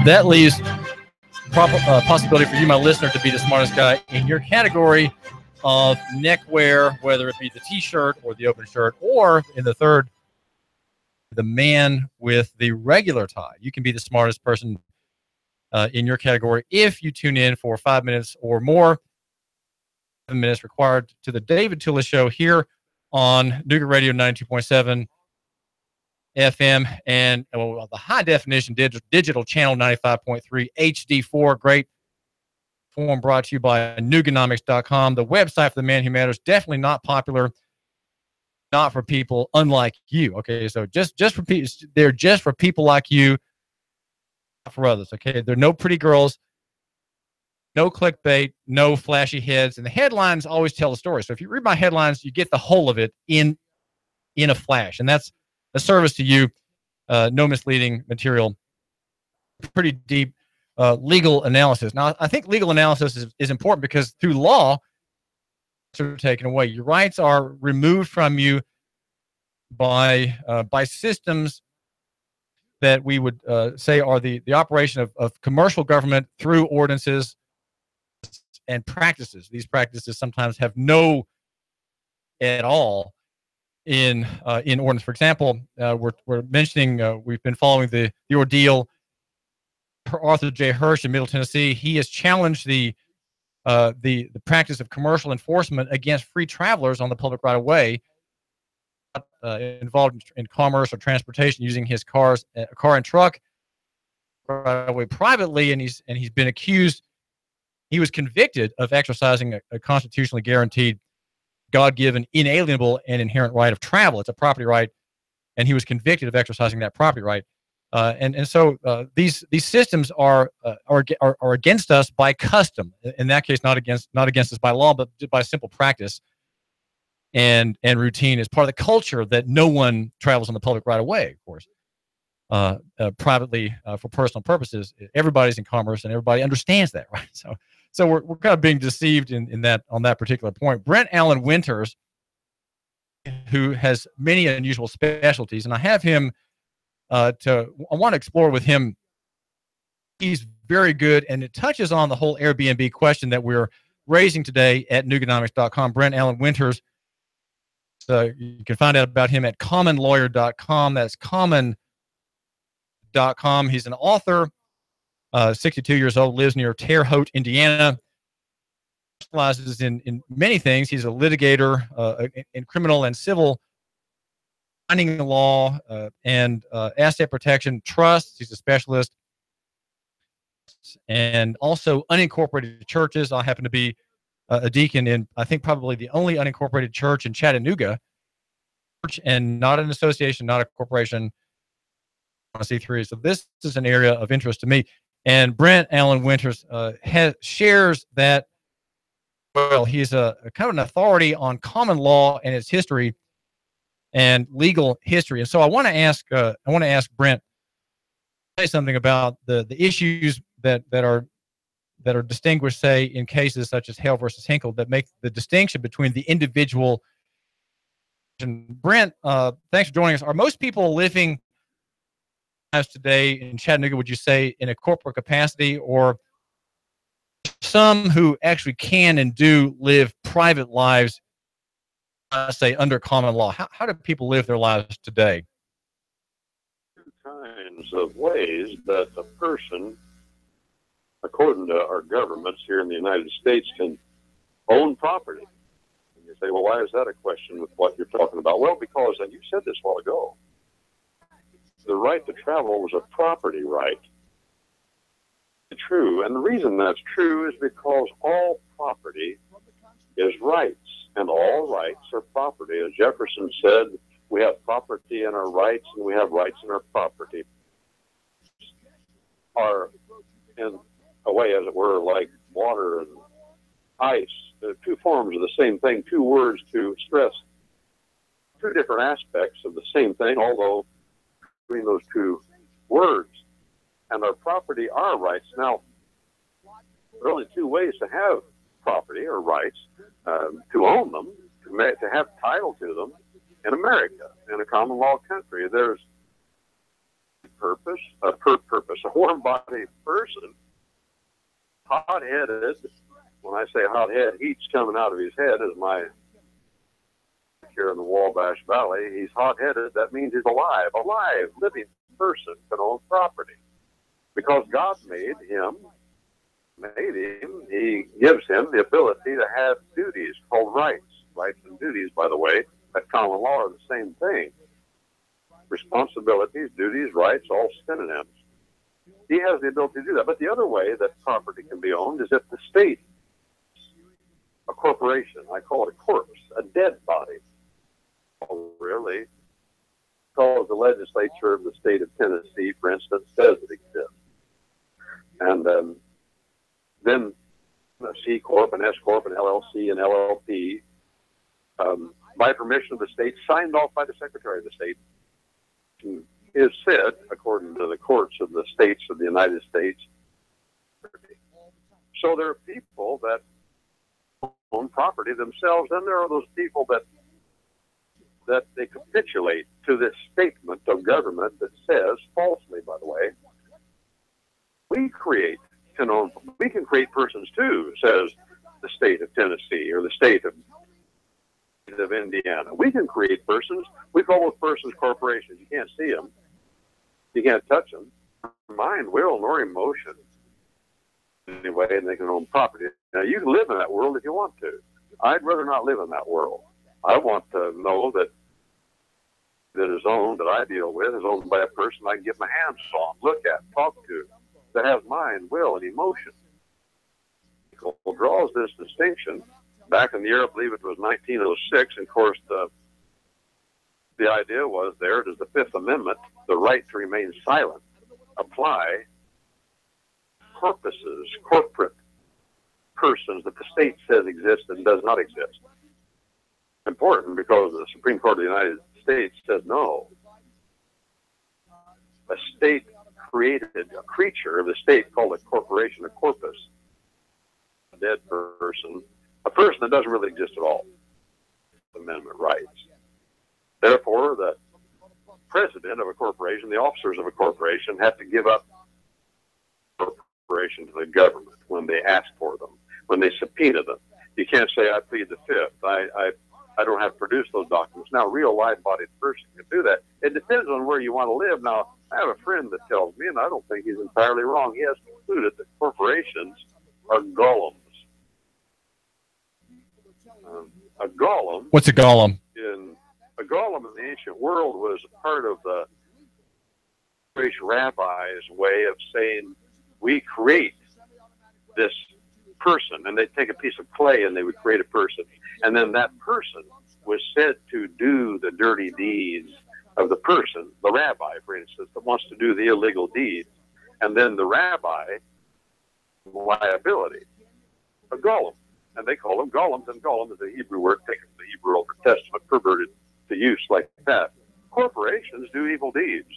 that leaves possibility for you, my listener, to be the smartest guy in your category of neckwear, whether it be the T-shirt or the open shirt, or in the third, the man with the regular tie. You can be the smartest person in your category if you tune in for 5 minutes or more. 7 minutes required to the David Tulis Show here on Nooga Radio 92.7 FM and the high definition digital channel 95.3 HD4. Great form brought to you by Nooganomics.com. The website for the man who matters. Definitely not popular. Not for people unlike you. Okay, so just for people, they're just for people like you, not for others. Okay, there are no pretty girls, no clickbait, no flashy heads, and the headlines always tell a story. So if you read my headlines, you get the whole of it in a flash, and that's a service to you. No misleading material. Pretty deep legal analysis. Now, I think legal analysis is important because through law, are taken away. Your rights are removed from you by systems that we would say are the operation of commercial government through ordinances and practices. These practices sometimes have no at all in ordinance. For example, we're mentioning we've been following the ordeal for Arthur J. Hirsch in Middle Tennessee. He has challenged the practice of commercial enforcement against free travelers on the public right of way, involved in commerce or transportation using his car and truck right away privately, and he's been accused. He was convicted of exercising a constitutionally guaranteed, God-given, inalienable, and inherent right of travel. It's a property right, and he was convicted of exercising that property right. So these systems are against us by custom. In that case, not against us by law, but by simple practice and routine. As part of the culture that no one travels on the public right of way, of course, privately for personal purposes. Everybody's in commerce, and everybody understands that, right? So we're kind of being deceived in that on that particular point. Brent Allen Winters, who has many unusual specialties, and I have him. I want to explore with him. He's very good, and it touches on the whole Airbnb question that we're raising today at Nooganomics.com. Brent Allen Winters. So you can find out about him at commonlawyer.com. That's common.com. He's an author, 62 years old, lives near Terre Haute, Indiana. Specializes in many things. He's a litigator in criminal and civil mining law and asset protection trusts. He's a specialist. And also unincorporated churches. I happen to be a deacon in, I think, probably the only unincorporated church in Chattanooga. And not an association, not a corporation, C3. So this is an area of interest to me. And Brent Allen Winters shares that, well, he's a kind of an authority on common law and its history and legal history. And so I want to ask Brent say something about the issues that are distinguished, say, in cases such as Hale versus Hinkle, that make the distinction between the individual. And Brent, thanks for joining us. Are most people living as today in Chattanooga, would you say, in a corporate capacity, or some who actually can and do live private lives, say, under common law? How do people live their lives today? Two kinds of ways that a person, according to our governments here in the United States, can own property. And you say, well, why is that a question with what you're talking about? Well, because, and you said this a while ago, the right to travel was a property right. It's true. And the reason that's true is because all property is rights, and all rights are property. As Jefferson said, we have property in our rights, and we have rights in our property. Are, in a way, as it were, like water and ice, two forms of the same thing, two words to stress two different aspects of the same thing, although between those two words. And our property are rights. Now, there are only two ways to have property or rights, to own them, to have title to them in America, in a common law country. There's a warm-bodied person, hot-headed. When I say hot-head, heat's coming out of his head, as my here in the Wabash Valley. He's hot-headed. That means he's alive. A live, living person can own property because God made him. He gives him the ability to have duties called rights. Rights and duties, by the way, at common law are the same thing. Responsibilities, duties, rights, all synonyms. He has the ability to do that. But the other way that property can be owned is if the state, a corporation, I call it a corpse, a dead body. Oh, really? Because the legislature of the state of Tennessee, for instance, says it exists. And then a C Corp, an S Corp, an LLC, an LLP, by permission of the state, signed off by the Secretary of the State, is said, according to the courts of the states of the United States. So there are people that own property themselves, and there are those people that they capitulate to this statement of government that says, falsely, by the way, we can create persons too, says the state of Tennessee or the state of Indiana. We can create persons. We call those persons corporations. You can't see them. You can't touch them. Mind, will, nor emotion. Anyway, and they can own property. Now, you can live in that world if you want to. I'd rather not live in that world. I want to know that is owned, that I deal with, is owned by a person I can get my hands on, look at, talk to, that has mind, will, and emotion. It draws this distinction. Back in the year, I believe it was 1906, and of course, the idea was there, does the Fifth Amendment, the right to remain silent, apply corpuses, corporate persons that the state says exist and does not exist? Important because the Supreme Court of the United States says no. A state created a creature of the state called a corporation, a corpus, a dead person, a person that doesn't really exist at all. Amendment rights. Therefore, the president of a corporation, the officers of a corporation, have to give up corporation to the government when they ask for them, when they subpoena them. You can't say, I plead the Fifth. I don't have to produce those documents. Now, a real live-bodied person can do that. It depends on where you want to live. Now, I have a friend that tells me, and I don't think he's entirely wrong, he has concluded that corporations are golems. A golem. What's a golem? A golem in the ancient world was part of the Jewish rabbi's way of saying, we create this person, and they'd take a piece of clay and they would create a person. And then that person was said to do the dirty deeds of the person, the rabbi, for instance, that wants to do the illegal deeds. And then the rabbi, liability, a golem. And they call them golems, and golem is a Hebrew word taken from the Hebrew Old Testament, perverted to use like that. Corporations do evil deeds.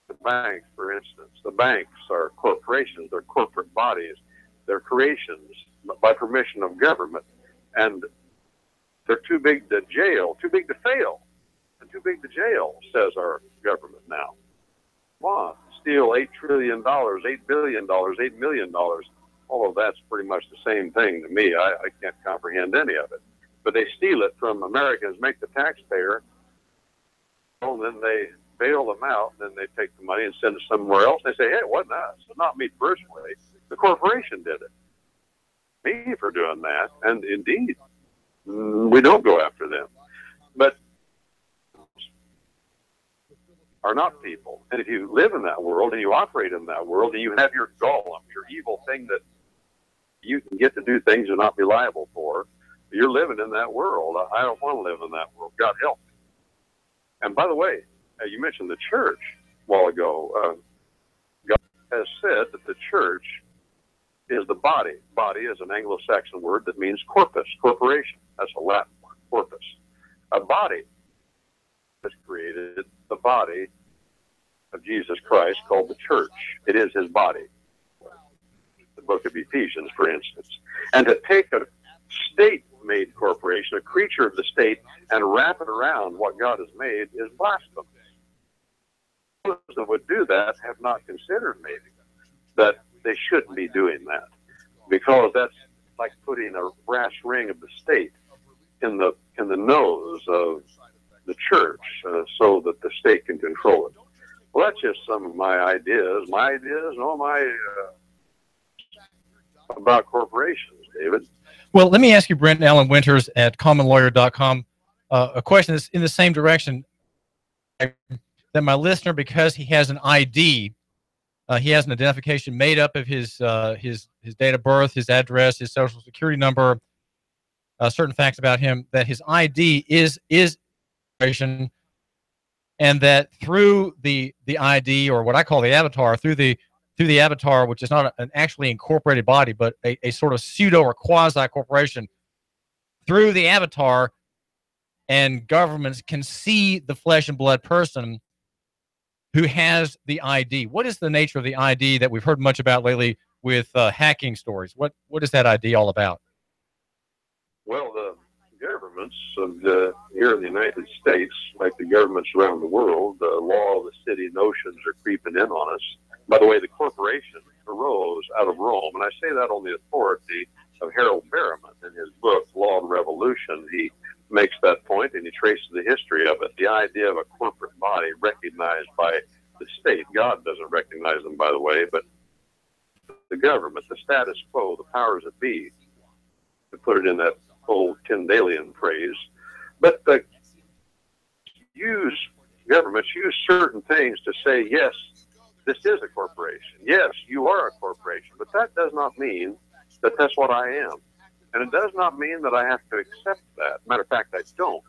The banks, for instance, the banks are corporations, they're corporate bodies, they're creations by permission of government, and they're too big to jail, too big to fail, and too big to jail, says our government now. Come on, steal $8 trillion, $8 billion, $8 million. All of that's pretty much the same thing to me. I can't comprehend any of it. But they steal it from Americans, make the taxpayer, and then they bail them out, and then they take the money and send it somewhere else. They say, hey, it wasn't us. It's not me personally. The corporation did it. Me for doing that. And indeed, we don't go after them. But are not people. And if you live in that world and you operate in that world and you have your golem, your evil thing that you can get to do things and not be liable for, you're living in that world. I don't want to live in that world. God help me. And by the way, you mentioned the church a while ago. God has said that the church is the body. Body is an Anglo-Saxon word that means corpus, corporation. That's a Latin word, corpus. A body has created the body of Jesus Christ called the church. It is his body. The book of Ephesians, for instance. And to take a state-made corporation, a creature of the state, and wrap it around what God has made is blasphemous. that would do that have not considered maybe that they shouldn't be doing that, because that's like putting a brass ring of the state in the nose of the church, so that the state can control it. Well, that's just some of my ideas. About corporations, David. Well, let me ask you, Brent Allen Winters at commonlawyer.com, a question that's in the same direction. That my listener, because he has an ID, he has an identification made up of his date of birth, his address, his social security number, certain facts about him, that his ID is information, and that through the ID, or what I call the avatar, through the avatar, which is not an actually incorporated body, but a sort of pseudo or quasi corporation, through the avatar, and governments can see the flesh and blood person who has the ID. What is the nature of the ID that we've heard much about lately with hacking stories? What is that ID all about? Well, the governments of here in the United States, like the governments around the world, the law of the city notions are creeping in on us. By the way, the corporation arose out of Rome, and I say that on the authority of Harold Berriman in his book, Law and Revolution. He makes that point, and he traces the history of it. The idea of a corporate body recognized by the state. God doesn't recognize them, by the way, but the government, the status quo, the powers that be, to put it in that old Tyndalian phrase. But the governments use certain things to say, yes, this is a corporation. Yes, you are a corporation. But that does not mean that that's what I am. And it does not mean that I have to accept that. Matter of fact, I don't.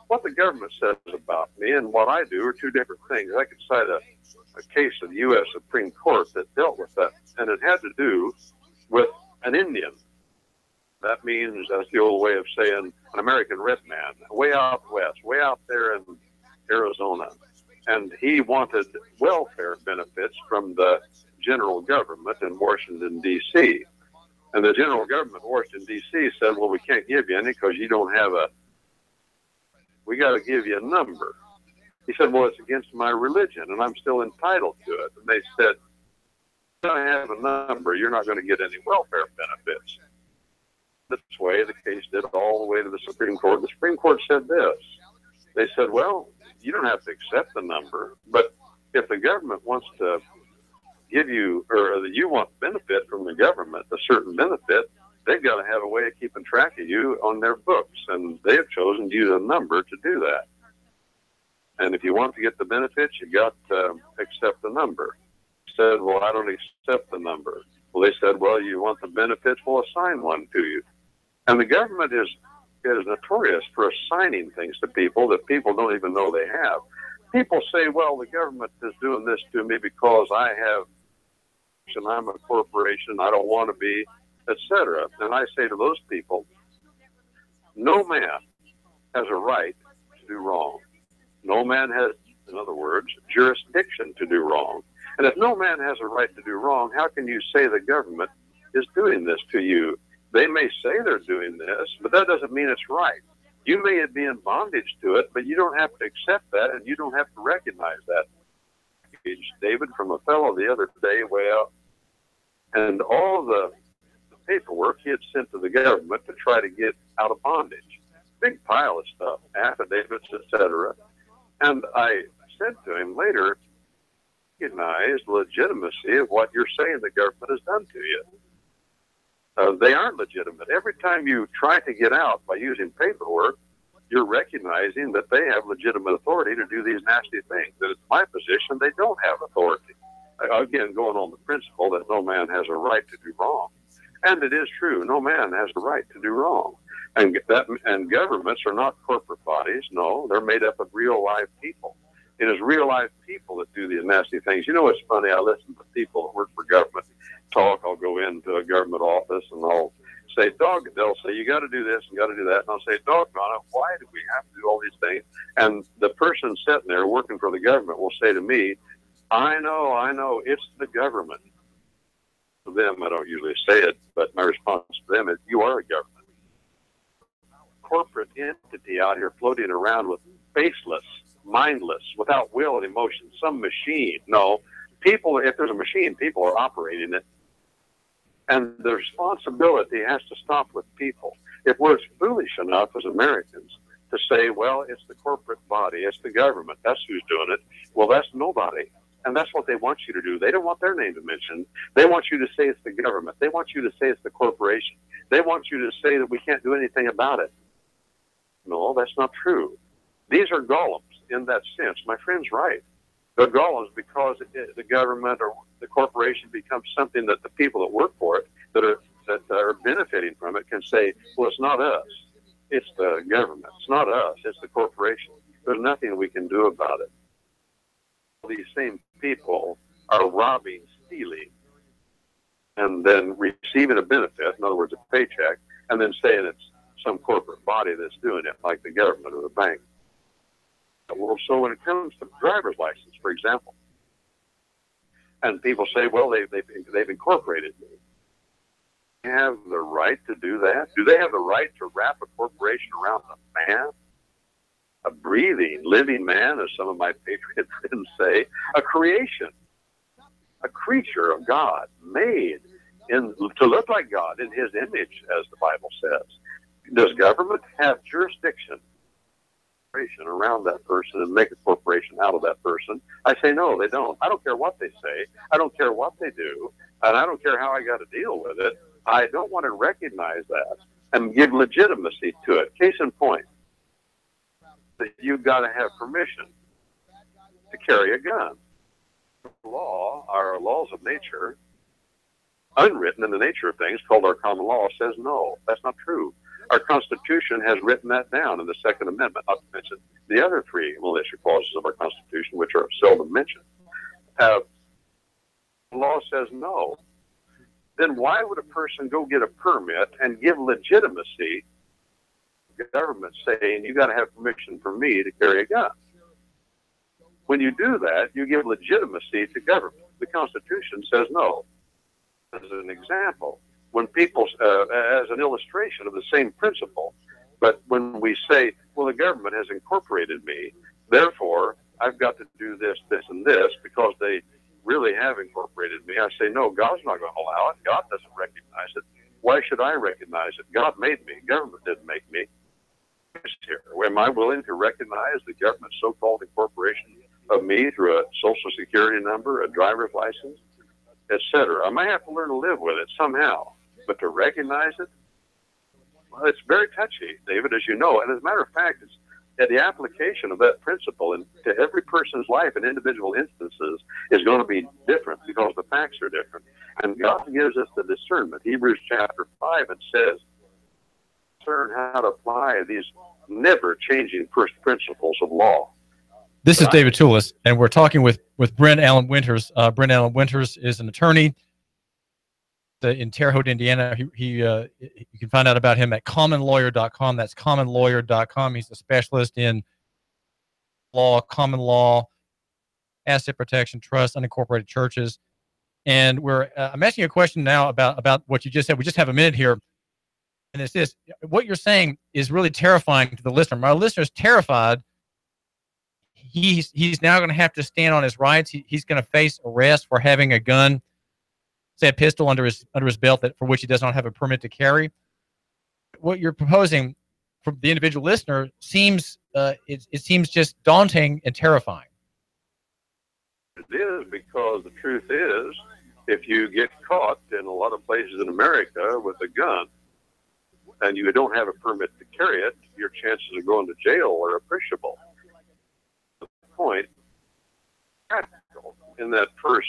What the government says about me and what I do are two different things. I could cite a case of the U.S. Supreme Court that dealt with that, and it had to do with an Indian. That means, that's the old way of saying, an American red man, way out west, way out there in Arizona. And he wanted welfare benefits from the general government in Washington, D.C. And the general government in Washington, D.C. said, well, we can't give you any because you don't have we got to give you a number. He said, well, it's against my religion, and I'm still entitled to it. And they said, you don't have a number, you're not going to get any welfare benefits. This way, the case did all the way to the Supreme Court. The Supreme Court said this. They said, well, you don't have to accept the number, but if the government wants to give you, or you want benefit from the government, a certain benefit, they've got to have a way of keeping track of you on their books, and they have chosen to use a number to do that. And if you want to get the benefits, you've got to accept the number. He said, well, I don't accept the number. Well, they said, well, you want the benefits, we'll assign one to you. And the government is notorious for assigning things to people that people don't even know they have. People say, well, the government is doing this to me because I have, and I'm a corporation, I don't want to be, etc. And I say to those people, no man has a right to do wrong. No man has, in other words, jurisdiction to do wrong. And if no man has a right to do wrong, how can you say the government is doing this to you? They may say they're doing this, but that doesn't mean it's right. You may be in bondage to it, but you don't have to accept that, and you don't have to recognize that. David, from a fellow the other day way out, and all the paperwork he had sent to the government to try to get out of bondage. Big pile of stuff, affidavits, etc. And I said to him later, recognize the legitimacy of what you're saying the government has done to you. They aren't legitimate. Every time you try to get out by using paperwork, you're recognizing that they have legitimate authority to do these nasty things. That it's my position they don't have authority. Again, going on the principle that no man has a right to do wrong. And it is true, no man has a right to do wrong. And governments are not corporate bodies. No, they're made up of real live people. It is real live people that do these nasty things. You know what's funny? I listen to people that work for government talk. I'll go into a government office and I'll say, they'll say, you got to do this and got to do that. And I'll say, doggone it, why do we have to do all these things? And the person sitting there working for the government will say to me, I know, it's the government. To them, I don't usually say it, but my response to them is, you are a government. Corporate entity out here floating around with faceless mindless, without will and emotion, some machine. No, people, if there's a machine, people are operating it. And the responsibility has to stop with people. If we're foolish enough as Americans to say, well, it's the corporate body, it's the government, that's who's doing it, well, that's nobody. And that's what they want you to do. They don't want their name to mention. They want you to say it's the government. They want you to say it's the corporation. They want you to say that we can't do anything about it. No, that's not true. These are golems in that sense. My friend's right. They're golems because the government or the corporation becomes something that the people that work for it, that are benefiting from it, can say, well, it's not us. It's the government. It's not us. It's the corporation. There's nothing we can do about it. These same people are robbing, stealing, and then receiving a benefit, in other words, a paycheck, and then saying it's some corporate body that's doing it, like the government or the bank. Well, so when it comes to driver's license, for example, and people say, well, they've incorporated me. They have the right to do that? Do they have the right to wrap a corporation around a man? A breathing, living man, as some of my patriot friends say, a creation, a creature of God, made to look like God in his image, as the Bible says. Does government have jurisdiction around that person and make a corporation out of that person? I say no, they don't. I don't care what they say. I don't care what they do. And I don't care how I got to deal with it. I don't want to recognize that and give legitimacy to it. Case in point, that you've got to have permission to carry a gun. Law, our laws of nature, unwritten in the nature of things, called our common law, says no. That's not true. Our Constitution has written that down in the Second Amendment, not to mention the other three militia clauses of our Constitution, which are seldom mentioned. The law says no. Then why would a person go get a permit and give legitimacy to the government saying, you got to have permission from me to carry a gun? When you do that, you give legitimacy to government. The Constitution says no. As an example, when people, as an illustration of the same principle, but when we say, well, the government has incorporated me, therefore, I've got to do this, this, and this, because they really have incorporated me, I say, no, God's not going to allow it. God doesn't recognize it. Why should I recognize it? God made me. Government didn't make me. Here. Am I willing to recognize the government's so-called incorporation of me through a Social Security number, a driver's license, etc.? I might have to learn to live with it somehow, but to recognize it, well, it's very touchy, David, as you know. And as a matter of fact, it's the application of that principle into every person's life in individual instances is going to be different because the facts are different. And God gives us the discernment. Hebrews chapter 5, it says, learn how to apply these never-changing first principles of law. This is David Tulis, and we're talking with Brent Allen Winters. Brent Allen Winters is an attorney in Terre Haute, Indiana. You can find out about him at commonlawyer.com. That's commonlawyer.com. He's a specialist in law, common law, asset protection, trust, unincorporated churches. And I'm asking you a question now about what you just said. We just have a minute here. And it's this: what you're saying is really terrifying to the listener. My listener is terrified. He's now going to have to stand on his rights. He's going to face arrest for having a gun, say a pistol under his belt for which he does not have a permit to carry. What you're proposing from the individual listener seems it seems just daunting and terrifying. It is, because the truth is, if you get caught in a lot of places in America with a gun and you don't have a permit to carry it, your chances of going to jail are appreciable. The point, practical, in that first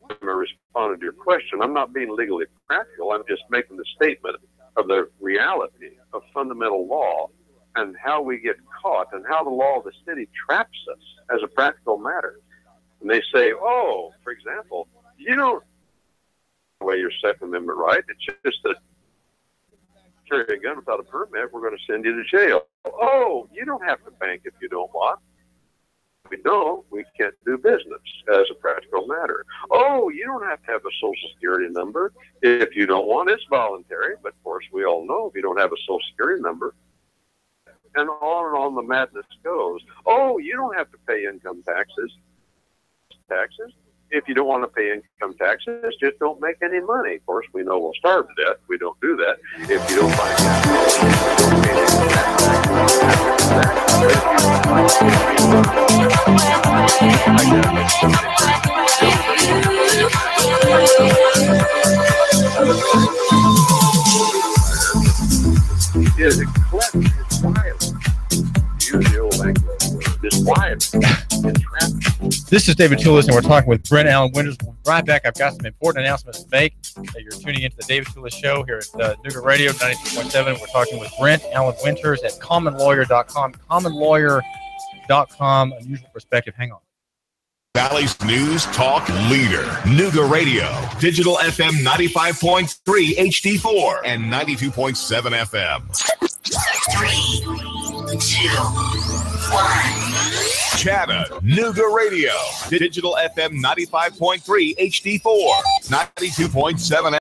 time I responded to your question, I'm not being legally practical. I'm just making the statement of the reality of fundamental law and how we get caught and how the law of the city traps us as a practical matter. And they say, oh, for example, you don't away your Second Amendment right. It's just that carry a gun without a permit, we're going to send you to jail. Oh, you don't have to bank if you don't want. If we don't, we can't do business as a practical matter. Oh, you don't have to have a Social Security number if you don't want. It's voluntary, but of course we all know if you don't have a Social Security number, and on the madness goes. Oh, you don't have to pay income taxes. If you don't want to pay income taxes, just don't make any money. Of course, we know we'll starve to death. We don't do that. If you don't find that, don't pay income taxes. Is eclectic, it's wild. Use the old Anglo word. It's wild. This is David Tulis, and we're talking with Brent Allen Winters. We'll be right back. I've got some important announcements to make. You're tuning into the David Tulis Show here at Nooga Radio 92.7. We're talking with Brent Allen Winters at commonlawyer.com. Commonlawyer.com. Unusual perspective. Hang on. Valley's news talk leader, Nooga Radio, digital FM 95.3 HD4 and 92.7 FM. 3, 2, 1. Chattanooga Radio, digital FM 95.3 HD4, 92.7